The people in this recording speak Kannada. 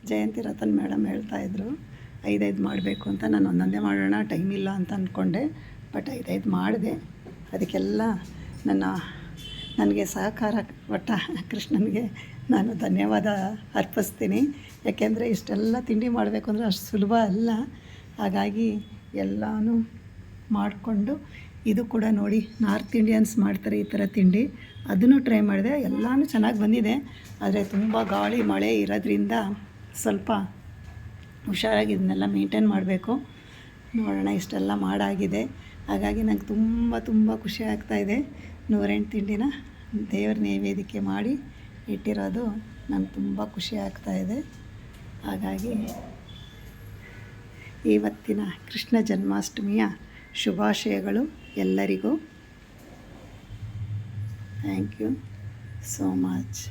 ಜಯಂತಿ ರತನ್ ಮೇಡಮ್ ಹೇಳ್ತಾಯಿದ್ರು 5 ಮಾಡಬೇಕು ಅಂತ. ನಾನು ಒಂದೊಂದೇ ಮಾಡೋಣ, ಟೈಮ್ ಇಲ್ಲ ಅಂತ ಅಂದ್ಕೊಂಡೆ. ಬಟ್ 5 ಮಾಡಿದೆ. ಅದಕ್ಕೆಲ್ಲ ನನಗೆ ಸಹಕಾರ ಕೊಟ್ಟ ಕೃಷ್ಣನಿಗೆ ನಾನು ಧನ್ಯವಾದ ಅರ್ಪಿಸ್ತೀನಿ. ಯಾಕೆಂದರೆ ಇಷ್ಟೆಲ್ಲ ತಿಂಡಿ ಮಾಡಬೇಕು ಅಂದರೆ ಅಷ್ಟು ಸುಲಭ ಅಲ್ಲ. ಹಾಗಾಗಿ ಎಲ್ಲನೂ ಮಾಡಿಕೊಂಡು, ಇದು ಕೂಡ ನೋಡಿ ನಾರ್ತ್ ಇಂಡಿಯನ್ಸ್ ಮಾಡ್ತಾರೆ ಈ ಥರ ತಿಂಡಿ, ಅದನ್ನು ಟ್ರೈ ಮಾಡಿದೆ. ಎಲ್ಲನೂ ಚೆನ್ನಾಗಿ ಬಂದಿದೆ. ಆದರೆ ತುಂಬ ಗಾಳಿ ಮಳೆ ಇರೋದ್ರಿಂದ ಸ್ವಲ್ಪ ಹುಷಾರಾಗಿ ಇದನ್ನೆಲ್ಲ ಮೇಂಟೈನ್ ಮಾಡಬೇಕು. ನೋಡೋಣ, ಇಷ್ಟೆಲ್ಲ ಮಾಡಾಗಿದೆ. ಹಾಗಾಗಿ ನಂಗೆ ತುಂಬ ಖುಷಿ ಆಗ್ತಾಯಿದೆ. 108 ತಿಂಡಿನ ದೇವ್ರ ನೈವೇದ್ಯಕ್ಕೆ ಮಾಡಿ ಇಟ್ಟಿರೋದು ನಂಗೆ ತುಂಬ ಖುಷಿ ಆಗ್ತಾಯಿದೆ. ಹಾಗಾಗಿ ಇವತ್ತಿನ ಕೃಷ್ಣ ಜನ್ಮಾಷ್ಟಮಿಯ ಶುಭಾಶಯಗಳು ಎಲ್ಲರಿಗೂ. Thank you so much.